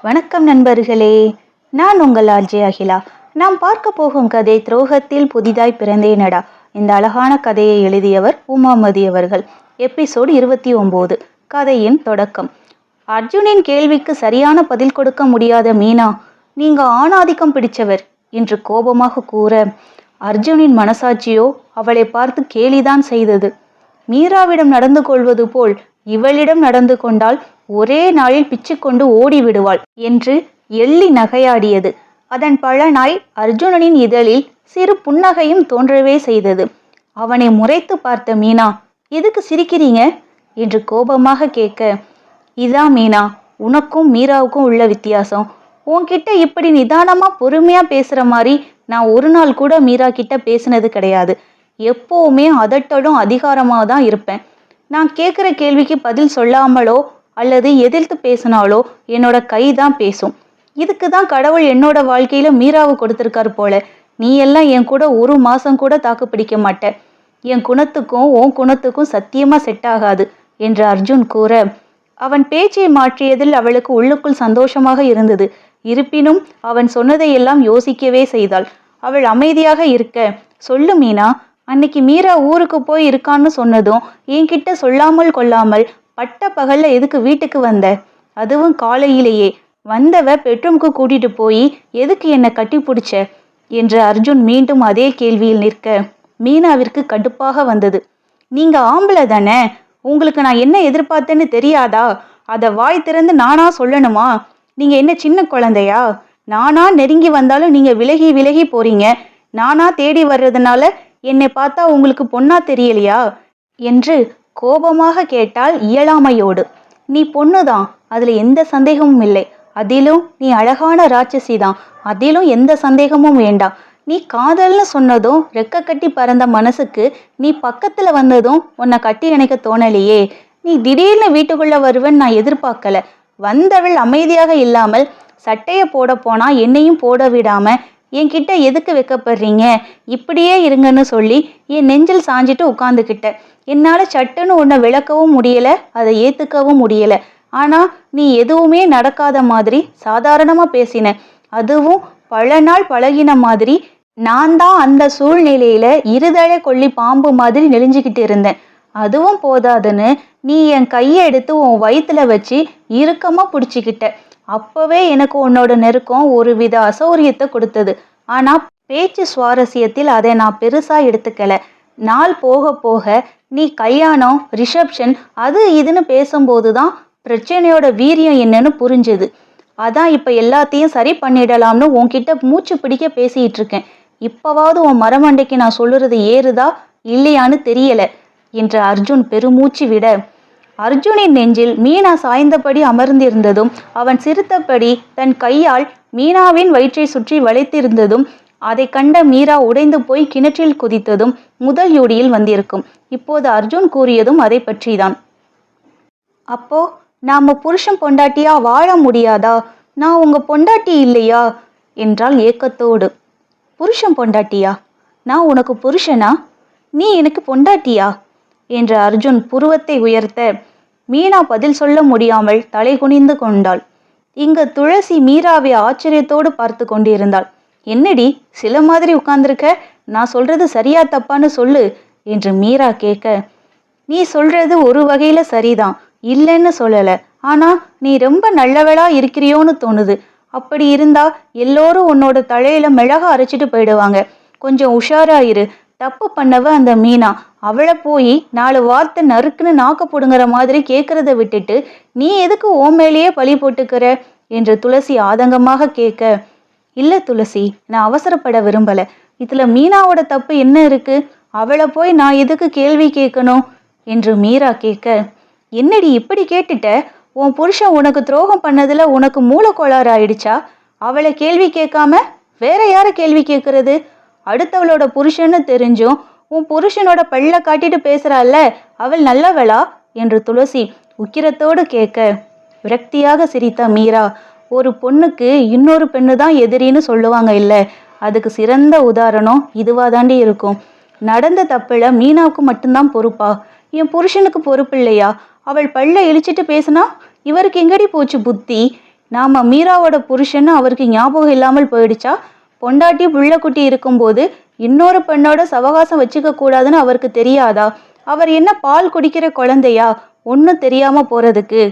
வணக்கம் நண்பர்களே, நான் உங்கள் ஆர்ஜே அகிலா. நாம் பார்க்க போகும் கதை துரோகத்தில் புதிதாய் பிறந்தேனடா. இந்த அழகான கதையை எழுதியவர் உமாமதி அவர்கள். எபிசோடு 29. கதையின் தொடக்கம். அர்ஜுனின் கேள்விக்கு சரியான பதில் கொடுக்க முடியாத மீனா, நீங்க ஆணாதிக்கம் பிடிச்சவர் என்று கோபமாக கூற, அர்ஜுனின் மனசாட்சியோ அவளை பார்த்து கேலிதான் செய்தது. மீராவிடம் நடந்து கொள்வது போல் இவளிடம் நடந்து கொண்டால் ஒரே நாளில் பிச்சுக்கொண்டு ஓடிவிடுவாள் என்று எள்ளி நகையாடியது. அதன் பலனாய் அர்ஜுனனின் இதழில் சிறு புன்னகையும் தோன்றவே செய்தது. அவனை முறைத்து பார்த்த மீனா, எதுக்கு சிரிக்கிறீங்க என்று கோபமாக கேட்க, இதான் மீனா, உனக்கும் மீராவுக்கும் உள்ள வித்தியாசம். உன்கிட்ட இப்படி நிதானமா பொறுமையா பேசுற மாதிரி நான் ஒரு நாள் கூட மீரா கிட்ட பேசினது கிடையாது. எப்பவுமே அதட்டலும் அதிகாரமாக தான் இருப்பேன். நான் கேட்குற கேள்விக்கு பதில் சொல்லாமலோ அல்லது எதிர்த்து பேசினாலோ என்னோட கை தான் பேசும். இதுக்கு தான் கடவுள் என்னோட வாழ்க்கையில மீராவை கொடுத்துருக்காரு போல. நீ எல்லாம் என் கூட ஒரு மாசம் கூட தாக்கு பிடிக்க மாட்ட. என் குணத்துக்கும் உன் குணத்துக்கும் சத்தியமா செட் ஆகாது என்று அர்ஜுன் கூற, அவன் பேச்சை மாற்றியதில் அவளுக்கு உள்ளுக்குள் சந்தோஷமாக இருந்தது. இருப்பினும் அவன் சொன்னதையெல்லாம் யோசிக்கவே செய்தாள். அவள் அமைதியாக இருக்க, சொல்லு மீனா, அன்னைக்கு மீரா ஊருக்கு போய் இருக்கான்னு சொன்னதும் என்கிட்ட சொல்லாமல் கொள்ளாமல் பட்ட பகல்ல எதுக்கு வீட்டுக்கு வந்த? அதுவும் காலையிலேயே வந்தவ பெட்ரூமுக்கு கூட்டிட்டு போய் எதுக்கு என்னை கட்டி பிடிச்ச என்று அர்ஜுன் மீண்டும் அதே கேள்வியில் நிற்க, மீனாவிற்கு கடுப்பாக வந்தது. நீங்க ஆம்பளை தானே, உங்களுக்கு நான் என்ன எதிர்பார்த்தேன்னு தெரியாதா? அதை வாய் திறந்து நானா சொல்லணுமா? நீங்க என்ன சின்ன குழந்தையா? நானா நெருங்கி வந்தாலும் நீங்க விலகி விலகி போறீங்க. நானா தேடி வர்றதுனால என்னை பார்த்தா உங்களுக்கு பொண்ணா தெரியலையா என்று கோபமாக கேட்டால் இயலாமையோடு. நீ பொண்ணுதான், அதுல எந்த சந்தேகமும் இல்லை. அதிலும் நீ அழகான ராட்சசி தான், அதிலும் எந்த சந்தேகமும் வேண்டாம். நீ காதல்னு சொன்னதும் ரெக்க கட்டி பறந்த மனசுக்கு நீ பக்கத்துல வந்ததும் உன்னை கட்டி அணைக்க தோணலையே. நீ திடீர்னு வீட்டுக்குள்ள வருவன்னு நான் எதிர்பார்க்கல. வந்தவள் அமைதியாக இல்லாமல் சட்டைய போட போனா என்னையும் போட விடாம என்கிட்ட எதுக்கு வைக்கப்படுறீங்க, இப்படியே இருங்கன்னு சொல்லி என் நெஞ்சில் சாஞ்சிட்டு உட்காந்துக்கிட்ட. என்னால் சட்டுன்னு உன்னை விளக்கவும் முடியலை, அதை ஏற்றுக்கவும் முடியலை. ஆனால் நீ எதுவுமே நடக்காத மாதிரி சாதாரணமாக பேசின. அதுவும் பல நாள் பழகின மாதிரி. நான் தான் அந்த சூழ்நிலையில் இருதழை கொல்லி பாம்பு மாதிரி நெளிஞ்சிக்கிட்டு இருந்தேன். அதுவும் போதாதுன்னு நீ என் கையை எடுத்து உன் வயிற்றுல வச்சு இறுக்கமாக பிடிச்சிக்கிட்ட. அப்போவே எனக்கு உன்னோட நெருக்கம் ஒரு வித அசௌரியத்தை கொடுத்தது. ஆனால் பேச்சு சுவாரஸ்யத்தில் அதை நான் பெருசாக எடுத்துக்கல. நாள் போக போக நீ கல்யாணம், ரிசப்ஷன், அது இதுன்னு பேசும்போது தான் பிரச்சனையோட வீரியம் என்னன்னு புரிஞ்சுது. அதான் இப்போ எல்லாத்தையும் சரி பண்ணிடலாம்னு உன்கிட்ட மூச்சு பிடிக்க பேசிகிட்டு இருக்கேன். இப்போவாவது உன் மரமண்டைக்கு நான் சொல்லுறது ஏறுதா இல்லையான்னு தெரியல என்று அர்ஜுன் பெருமூச்சு விட, அர்ஜுனின் நெஞ்சில் மீனா சாய்ந்தபடி அமர்ந்திருந்ததும் அவன் சிரித்தபடி தன் கையால் மீனாவின் வயிற்றை சுற்றி வளைத்திருந்ததும் அதை கண்ட மீரா உடைந்து போய் கிணற்றில் குதித்ததும் முதல் யோடியில் வந்திருக்கும். இப்போது அர்ஜுன் கூறியதும் அதை பற்றிதான். அப்போ நாம புருஷன் பொண்டாட்டியா வாழ முடியாதா? நான் உங்க பொண்டாட்டி இல்லையா என்றால் ஏக்கத்தோடு. புருஷன் பொண்டாட்டியா? நான் உனக்கு புருஷனா? நீ எனக்கு பொண்டாட்டியா என்று அர்ஜுன் புருவத்தை உயர்த்த, மீனா பதில் சொல்ல முடியாமல் தலை குனிந்து கொண்டாள். இங்கு துளசி மீராவை ஆச்சரியத்தோடு பார்த்து கொண்டிருந்தாள். என்னடி சில மாதிரி உட்கார்ந்துருக்க, நான் சொல்றது சரியா தப்பான்னு சொல்லு என்று மீரா கேட்க, நீ சொல்றது ஒரு வகையில சரிதான், இல்லைன்னு சொல்லல. ஆனா நீ ரொம்ப நல்லவளா இருக்கிறியோன்னு தோணுது. அப்படி இருந்தா எல்லோரும் உன்னோட தலையில மிளகா அரைச்சிட்டு போயிடுவாங்க. கொஞ்சம் உஷாரா இரு. தப்பு பண்ணவ அந்த மீனா. அவளை போய் 4 வார்த்தை நறுக்குன்னு நாக்க போடுங்கிற மாதிரி கேட்கறத விட்டுட்டு நீ எதுக்கு ஓ மேலேயே பழி போட்டுக்கிற என்று துளசி ஆதங்கமாக கேட்க, இல்லை துளசி, நான் அவசரப்பட விரும்பல. இதுல மீனாவோட தப்பு என்ன இருக்கு? அவளை போய் நான் எதுக்கு கேள்வி கேட்கணும் என்று மீரா கேட்க, என்னடி இப்படி கேட்டுட்ட? உன் புருஷன் உனக்கு துரோகம் பண்ணதுல உனக்கு மூலக்கோளாறு ஆயிடுச்சா? அவளை கேள்வி கேட்காம வேற யார கேள்வி கேட்கறது? அடுத்தவளோட புருஷன்னு தெரிஞ்சும் உன் புருஷனோட பல்ல காட்டிட்டு பேசுறாள்ல, அவள் நல்லவளா என்று துளசி உக்கிரத்தோடு கேட்க, விரக்தியாக சிரித்த மீரா, ஒரு பொண்ணுக்கு இன்னொரு பெண்ணு தான் எதிரின்னு சொல்லுவாங்க இல்ல, அதுக்கு சிறந்த உதாரணம் இதுவா தாண்டி இருக்கும். நடந்த தப்புல மீனாவுக்கு மட்டும்தான் பொறுப்பா? என் புருஷனுக்கு பொறுப்பு இல்லையா? அவள் பல்ல இழிச்சிட்டு பேசினா இவருக்கு எங்கடி போச்சு புத்தி? நாம மீராவோட புருஷன்னு அவருக்கு ஞாபகம் இல்லாமல் போயிடுச்சா? பொண்டாட்டி புள்ளக்குட்டி இருக்கும்போது இன்னொரு பெண்ணோட சவகாசம் வச்சுக்க கூடாதுன்னு அவருக்கு தெரியாதா? அவர் என்ன பால் குடிக்கிற குழந்தையா ஒன்றும் தெரியாம போறதுக்கு?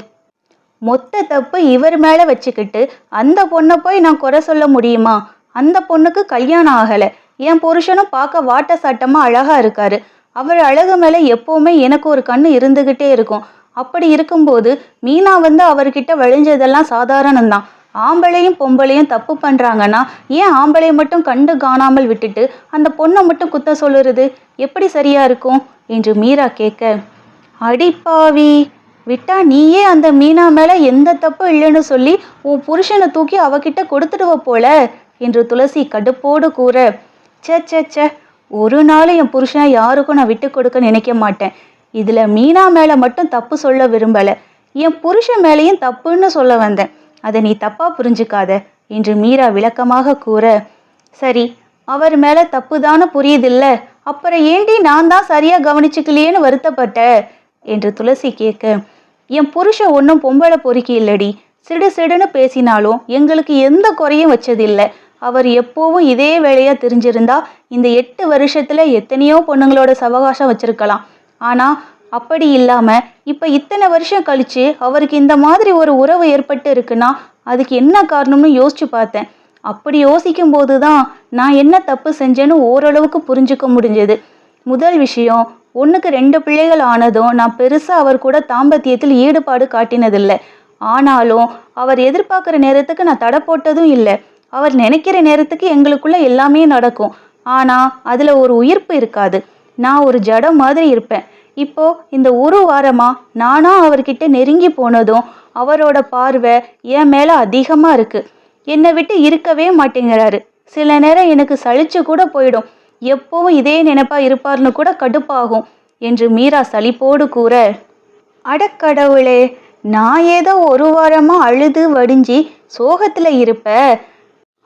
மொத்த தப்பு இவர் மேல வச்சுக்கிட்டு அந்த பொண்ணை போய் நான் குறை சொல்ல முடியுமா? அந்த பொண்ணுக்கு கல்யாணம் ஆகல. என் புருஷனும் பார்க்க வாட்ட சாட்டமா அழகா இருக்காரு. அவர் அழகு மேல எப்பவுமே எனக்கு ஒரு கண்ணு இருந்துகிட்டே இருக்கும். அப்படி இருக்கும்போது மீனா அவர்கிட்ட விளைஞ்சதெல்லாம் சாதாரணம்தான். ஆம்பளையும் பொம்பளையும் தப்பு பண்றாங்கன்னா ஏன் ஆம்பளை மட்டும் கண்டு காணாமல் விட்டுட்டு அந்த பொண்ணை மட்டும் குத்த சொல்லுறது எப்படி சரியா இருக்கும் என்று மீரா கேட்க, அடிப்பாவி, விட்டா நீயே அந்த மீனா மேல எந்த தப்பு இல்லைன்னு சொல்லி உன் புருஷனை தூக்கி அவகிட்ட கொடுத்துடுவ போல என்று துளசி கடுப்போடு கூற, சே, ஒரு நாள் என் புருஷனை யாருக்கும் நான் விட்டு கொடுக்க நினைக்க மாட்டேன். இதுல மீனா மேல மட்டும் தப்பு சொல்ல விரும்பல, என் புருஷன் மேலேயும் தப்புன்னு சொல்ல வந்தேன். அதை நீ தப்பா புரிஞ்சுக்காத என்று மீரா விளக்கமாக கூற, சரி, அவர் மேல தப்புதான்னு புரியுதில்ல, அப்புறம் ஏண்டி நான் தான் சரியா கவனிச்சுக்கலையேன்னு வருத்தப்பட்ட என்று துளசி கேட்க, என் புருஷன் ஒன்றும் பொம்பளை பொறுக்கி இல்லடி. சிடுன்னு பேசினாலும் எங்களுக்கு எந்த குறையும் வச்சதில்லை. அவர் எப்போவும் இதே வேலையா தெரிஞ்சிருந்தா இந்த 8 வருஷத்துல எத்தனையோ பொண்ணுங்களோட சவகாசம் வச்சிருக்கலாம். ஆனா அப்படி இல்லாம இப்ப இத்தனை வருஷம் கழிச்சு அவருக்கு இந்த மாதிரி ஒரு உறவு ஏற்பட்டு இருக்குன்னா அதுக்கு என்ன காரணம்னு யோசிச்சு பார்த்தேன். அப்படி யோசிக்கும் போதுதான் நான் என்ன தப்பு செஞ்சேன்னு ஓரளவுக்கு புரிஞ்சுக்க முடிஞ்சது. முதல் விஷயம், 1க்கு 2 பிள்ளைகள் ஆனதும் நான் பெருசா அவர் கூட தாம்பத்தியத்தில் ஈடுபாடு காட்டினதில்லை. ஆனாலும் அவர் எதிர்பார்க்குற நேரத்துக்கு நான் தடை போட்டதும் இல்லை. அவர் நினைக்கிற நேரத்துக்கு எங்களுக்குள்ள எல்லாமே நடக்கும். ஆனா அதுல ஒரு உயிர்ப்பு இருக்காது. நான் ஒரு ஜடம் மாதிரி இருப்பேன். இப்போ இந்த ஒரு வாரமா நானா அவர்கிட்ட நெருங்கி போனதும் அவரோட பார்வை என் மேல அதிகமா இருக்கு. என்னை விட்டு இருக்கவே மாட்டேங்கிறாரு. சில நேரம் எனக்கு சலிச்சு கூட போயிடும். எப்பவும் இதே நினைப்பா இருப்பார்னு கூட கடுப்பாகும் என்று மீரா சலிப்போடு கூற, அடக்கடவுளே, நான் ஏதோ ஒரு வாரமா அழுது வடிஞ்சி சோகத்துல இருப்ப,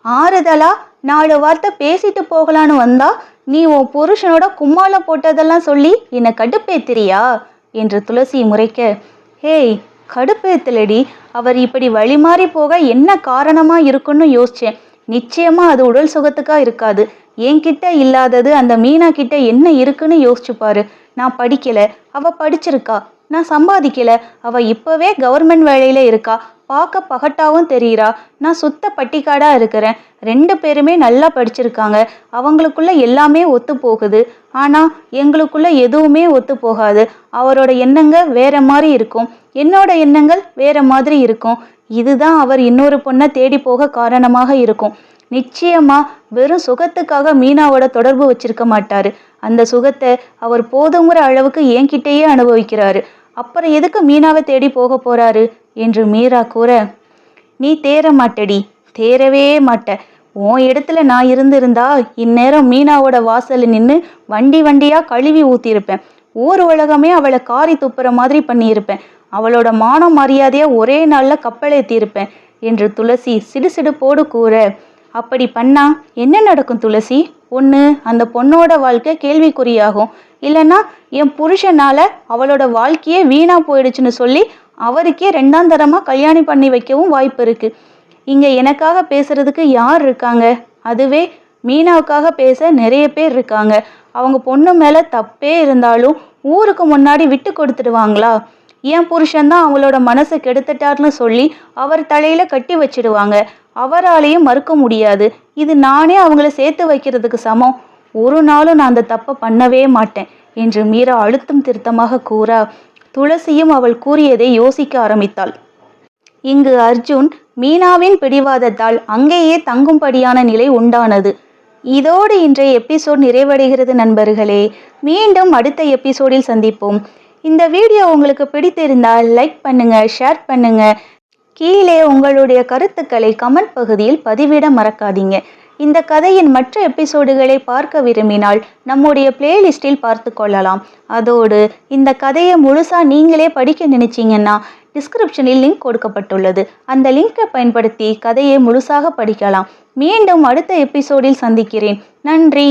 ஆறுதலா 4 வார்த்தை பேசிட்டு போகலான்னு வந்தா நீ உன் புருஷனோட கும்மால போட்டதெல்லாம் சொல்லி என்னை கடுப்பேத்திரியா என்று துளசி முறைக்க, ஹேய், கடுப்பேத்தலடி, அவர் இப்படி வழிமாறி போக என்ன காரணமா இருக்குன்னு யோசிச்சேன். நிச்சயமா அது உடல் சுகத்துக்கா இருக்காது. என்கிட்ட இல்லாதது அந்த மீனா கிட்ட என்ன இருக்குன்னு யோசிச்சு பாரு. நான் படிக்கல, அவ படிச்சிருக்கா. நான் சம்பாதிக்கல, அவ இப்பவே கவர்மெண்ட் வேலையில இருக்கா. பார்க்க பகட்டாவும் தெரியுறா. நான் சுத்த பட்டிக்காடா இருக்கிறேன். 2 பேருமே நல்லா படிச்சிருக்காங்க. அவங்களுக்குள்ள எல்லாமே ஒத்து போகுது. ஆனா எங்களுக்குள்ள எதுவுமே ஒத்து போகாது. அவரோட எண்ணங்கள் வேற மாதிரி இருக்கும், என்னோட எண்ணங்கள் வேற மாதிரி இருக்கும். இதுதான் அவர் இன்னொரு பொண்ணை தேடி போக காரணமாக இருக்கும். நிச்சயமா வெறும் சுகத்துக்காக மீனாவோட தொடர்பு வச்சிருக்க மாட்டாரு. அந்த சுகத்தை அவர் போதுங்கிற அளவுக்கு என்கிட்டயே அனுபவிக்கிறாரு. அப்புறம் எதுக்கு மீனாவை தேடி போக போறாரு என்று மீரா கூற, நீ தேர மாட்டடி, தேரவே மாட்ட. உன் இடத்துல நான் இருந்திருந்தா இந்நேரம் மீனாவோட வாசல் நின்று வண்டியா கழுவி ஊத்திருப்பேன். ஊர் உலகமே அவளை காரி துப்புற மாதிரி பண்ணியிருப்பேன். அவளோட மானம் மரியாதையா ஒரே நாள்ல கப்பலேத்திருப்பேன் என்று துளசி சிடுசிடுப்போடு கூற, அப்படி பண்ணா என்ன நடக்கும் துளசி? ஒன்று அந்த பொண்ணோட வாழ்க்கை கேள்விக்குறியாகும், இல்லைன்னா என் புருஷனால அவளோட வாழ்க்கையே வீணா போயிடுச்சுன்னு சொல்லி அவருக்கே 2ஆம் தரமா கல்யாணம் பண்ணி வைக்கவும் வாய்ப்பு இருக்கு. இங்க எனக்காக பேசுறதுக்கு யார் இருக்காங்க? அதுவே மீனாவுக்காக பேச நிறைய பேர் இருக்காங்க. அவங்க பொண்ணு மேல தப்பே இருந்தாலும் ஊருக்கு முன்னாடி விட்டு கொடுத்துடுவாங்களா? என் புருஷன்தான் அவங்களோட மனசை கெடுத்துட்டார்னு சொல்லி அவர் தலையில கட்டி வச்சிடுவாங்க. அவராலையும் மறுக்க முடியாது. இது நானே அவங்கள சேர்த்து வைக்கிறதுக்கு சமம். ஒரு நாளும் நான் அந்த தப்பை பண்ணவே மாட்டேன் என்று மீரா அழுத்தம் திருத்தமாக கூற, துளசியும் அவள் கூறியதை யோசிக்க ஆரம்பித்தாள். இங்கு அர்ஜுன் மீனாவின் பிடிவாதத்தால் அங்கேயே தங்கும்படியான நிலை உண்டானது. இதோடு இன்றைய எபிசோட் நிறைவடைகிறது நண்பர்களே. மீண்டும் அடுத்த எபிசோடில் சந்திப்போம். இந்த வீடியோ உங்களுக்கு பிடித்திருந்தால் லைக் பண்ணுங்க, ஷேர் பண்ணுங்க. கீழே உங்களுடைய கருத்துக்களை கமெண்ட் பகுதியில் பதிவிட மறக்காதீங்க. இந்த கதையின் மற்ற எபிசோடுகளை பார்க்க விரும்பினால் நம்முடைய பிளேலிஸ்டில் பார்த்து கொள்ளலாம். அதோடு இந்த கதையை முழுசா நீங்களே படிக்க நினைச்சீங்கன்னா டிஸ்கிரிப்ஷனில் லிங்க் கொடுக்கப்பட்டுள்ளது. அந்த லிங்கை பயன்படுத்தி கதையை முழுசாக படிக்கலாம். மீண்டும் அடுத்த எபிசோடில் சந்திக்கிறேன். நன்றி.